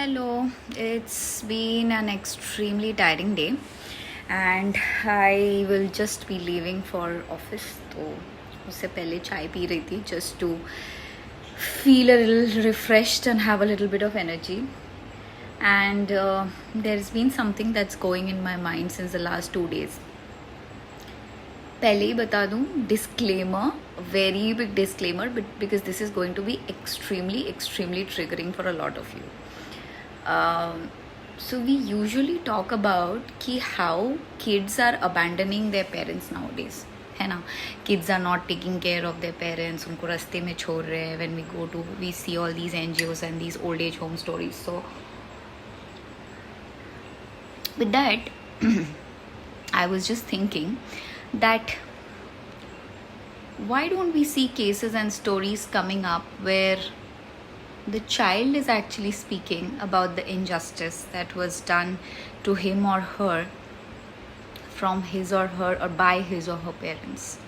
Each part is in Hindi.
Hello, it's been an extremely tiring day and I will just be leaving for office. तो उससे पहले चाय पी रही थी just to feel a little refreshed and have a little bit of energy. And there's been something that's going in my mind since the last 2 days. पहले ही बता दूँ, disclaimer, very big disclaimer, because this is going to be extremely triggering for a lot of you. So we usually talk about कि how kids are abandoning their parents nowadays, है ना. Kids are not taking care of their parents, उनको रास्ते में छोड़ रहे हैं. When we see all these NGOs and these old age home stories. So with that I was just thinking that why don't we see cases and stories coming up where the child is actually speaking about the injustice that was done to him or her from his or her or by his or her parents.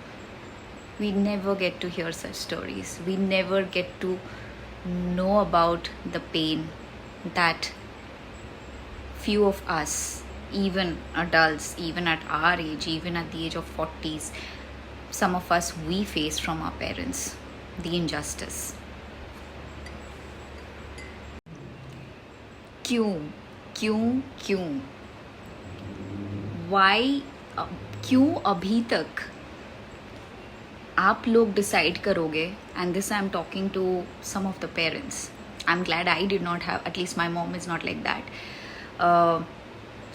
We never get to hear such stories. We never get to know about the pain that few of us, even adults, even at our age, even at the age of 40s, some of us, we face from our parents, the injustice. क्यों वाई क्यों अभी तक आप लोग डिसाइड करोगे. And this I am talking to some of the parents. I am glad I did not have, at least my mom is not like that.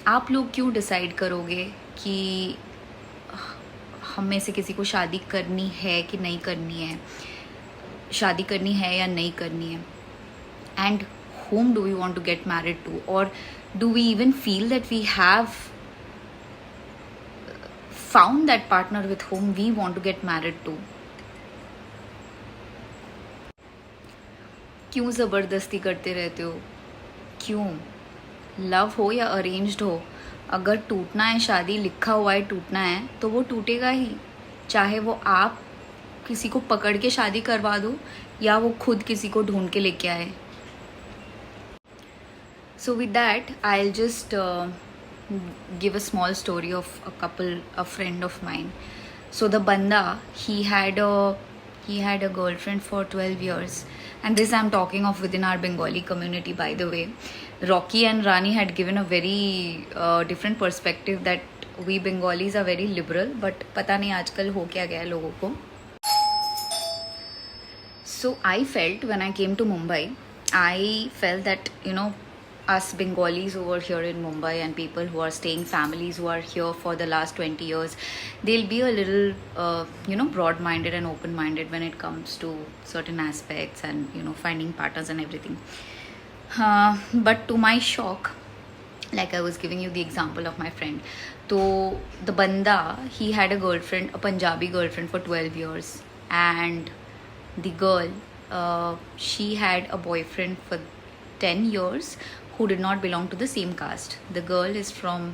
आप लोग क्यों डिसाइड करोगे कि हम में से किसी को शादी करनी है कि नहीं करनी है, शादी करनी है या नहीं करनी है, and whom do we want to get married to, or do we even feel that we have found that partner with whom we want to get married to. क्यों ज़बरदस्ती करते रहते हो? क्यों? लव हो या अरेंज्ड हो, अगर टूटना है, शादी लिखा हुआ है टूटना है, तो वो टूटेगा ही. चाहे वो आप किसी को पकड़ के शादी करवा दो या वो खुद किसी को ढूंढ के लेके आए. So with that, I'll just give a small story of a friend of mine. So the banda, he had a girlfriend for 12 years, and this I'm talking of within our Bengali community, by the way. Rocky and Rani had given a very different perspective that we Bengalis are very liberal, but पता नहीं आजकल हो क्या गया लोगों को. So I felt when I came to Mumbai, I felt that, us Bengalis over here in Mumbai and people who are staying, families who are here for the last 20 years, they'll be a little, broad-minded and open-minded when it comes to certain aspects and, finding partners and everything. But to my shock, like I was giving you the example of my friend, so the banda, he had a girlfriend, a Punjabi girlfriend for 12 years, and the girl, she had a boyfriend for 10 years who did not belong to the same caste. The girl is from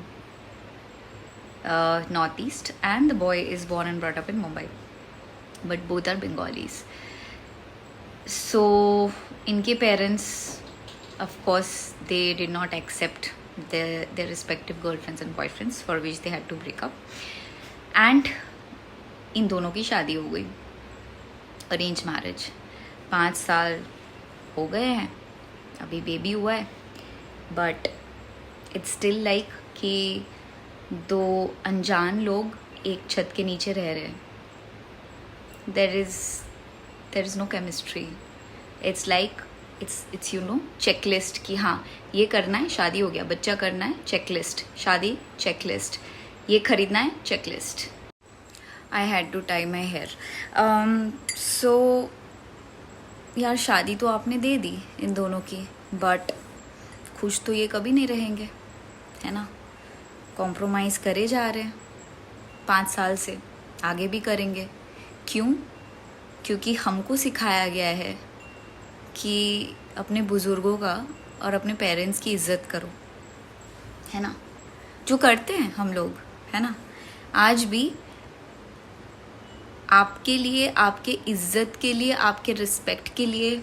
Northeast and the boy is born and brought up in Mumbai, but both are Bengalis. So inke parents, of course, they did not accept their respective girlfriends and boyfriends, for which they had to break up, and इन दोनों की शादी हो गई. Arrange marriage. 5 साल हो गए हैं, अभी बेबी हुआ है, बट इट्स स्टिल लाइक कि दो अनजान लोग एक छत के नीचे रह रहे हैं. There is no chemistry. It's like it's checklist कि हाँ ये करना है, शादी हो गया, बच्चा करना है, चेकलिस्ट, शादी चेकलिस्ट, ये खरीदना है, checklist. I had to tie my hair. So यार, शादी तो आपने दे दी इन दोनों की, बट खुश तो ये कभी नहीं रहेंगे, है ना. कॉम्प्रोमाइज़ करे जा रहे हैं 5 साल से, आगे भी करेंगे. क्यों? क्योंकि हमको सिखाया गया है कि अपने बुज़ुर्गों का और अपने पेरेंट्स की इज़्ज़त करो, है ना. जो करते हैं हम लोग, है ना. आज भी आपके लिए, आपके इज़्ज़त के लिए, आपके रिस्पेक्ट के लिए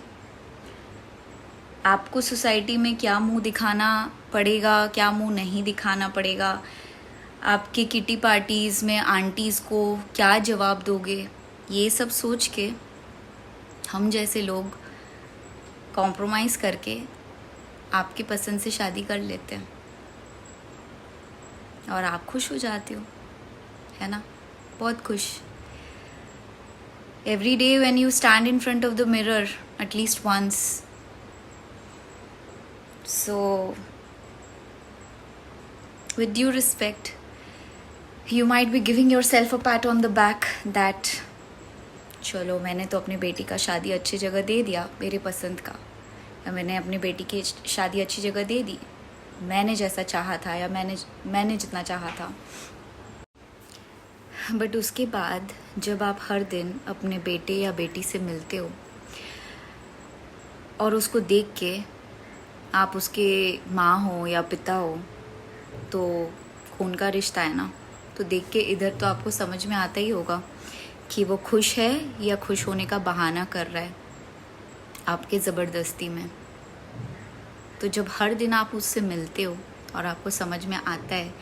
आपको सोसाइटी में क्या मुंह दिखाना पड़ेगा, क्या मुंह नहीं दिखाना पड़ेगा, आपके किटी पार्टीज़ में आंटीज़ को क्या जवाब दोगे, ये सब सोच के हम जैसे लोग कॉम्प्रोमाइज़ करके आपकी पसंद से शादी कर लेते हैं और आप खुश हो जाते हो, है ना, बहुत खुश. Every day when you stand in front of the mirror at least once. So with due respect, you might be giving yourself a pat on the back that चलो मैंने तो अपनी बेटी का शादी अच्छी जगह दे दिया, मेरे पसंद का, या मैंने अपनी बेटी की शादी अच्छी जगह दे दी, मैंने जैसा चाहा था या मैंने जितना चाहा था. बट उसके बाद जब आप हर दिन अपने बेटे या बेटी से मिलते हो और उसको देख के आप उसके माँ हो या पिता हो, तो खून का रिश्ता है ना, तो देख के इधर तो आपको समझ में आता ही होगा कि वो खुश है या खुश होने का बहाना कर रहा है आपके ज़बरदस्ती में. तो जब हर दिन आप उससे मिलते हो और आपको समझ में आता है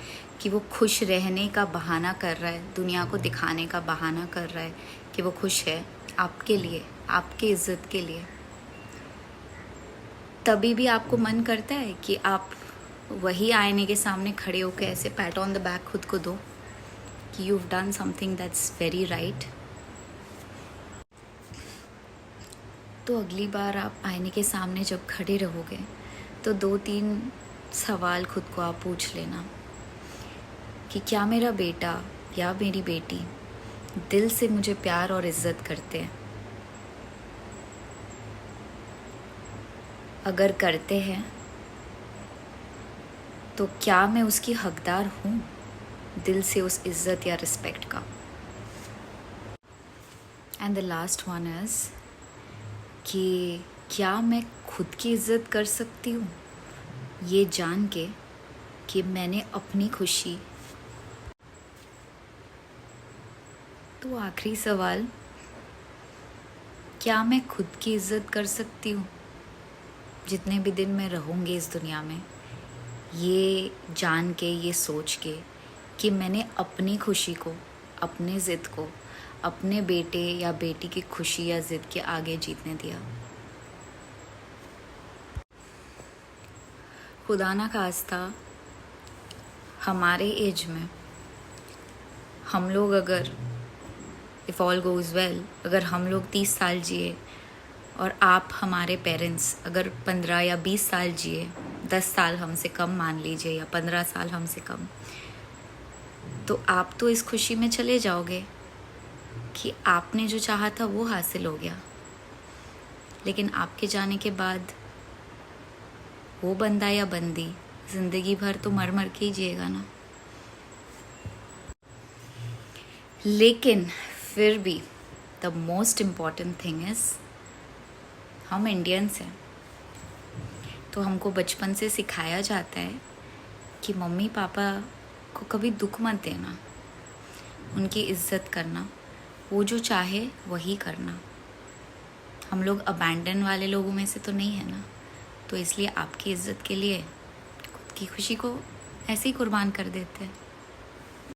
कि वो खुश रहने का बहाना कर रहा है, दुनिया को दिखाने का बहाना कर रहा है कि वो खुश है आपके लिए, आपके इज़्ज़त के लिए, तभी भी आपको मन करता है कि आप वही आईने के सामने खड़े होकर ऐसे पैट ऑन द बैक खुद को दो कि you've done something that's very right. तो अगली बार आप आईने के सामने जब खड़े रहोगे तो 2-3 सवाल खुद को आप पूछ लेना कि क्या मेरा बेटा या मेरी बेटी दिल से मुझे प्यार और इज़्ज़त करते हैं. अगर करते हैं तो क्या मैं उसकी हकदार हूँ दिल से उस इज़्ज़त या रिस्पेक्ट का. And the last one is कि क्या मैं खुद की इज़्ज़त कर सकती हूँ ये जान के कि मैंने अपनी खुशी. तो आखिरी सवाल, क्या मैं खुद की इज़्ज़त कर सकती हूँ जितने भी दिन मैं रहूँगी इस दुनिया में, ये जान के, ये सोच के कि मैंने अपनी खुशी को, अपने ज़िद को अपने बेटे या बेटी की खुशी या ज़िद के आगे जीतने दिया. खुदा ना खास्ता हमारे एज में हम लोग अगर इफ़ ऑल गोज़ वेल, अगर हम लोग 30 साल जिए और आप हमारे पेरेंट्स अगर 15 या 20 साल जिए, 10 साल हमसे कम मान लीजिए या 15 साल हमसे कम, तो आप तो इस खुशी में चले जाओगे कि आपने जो चाहा था वो हासिल हो गया. लेकिन आपके जाने के बाद वो बंदा या बंदी ज़िंदगी भर तो मर मर के ही जिएगा ना. लेकिन फिर भी the most important thing is हम इंडियंस हैं, तो हमको बचपन से सिखाया जाता है कि मम्मी पापा को कभी दुख मत देना, उनकी इज़्ज़त करना, वो जो चाहे वही करना. हम लोग अबैंडन वाले लोगों में से तो नहीं है ना, तो इसलिए आपकी इज़्ज़त के लिए खुद की खुशी को ऐसे ही कुर्बान कर देते हैं.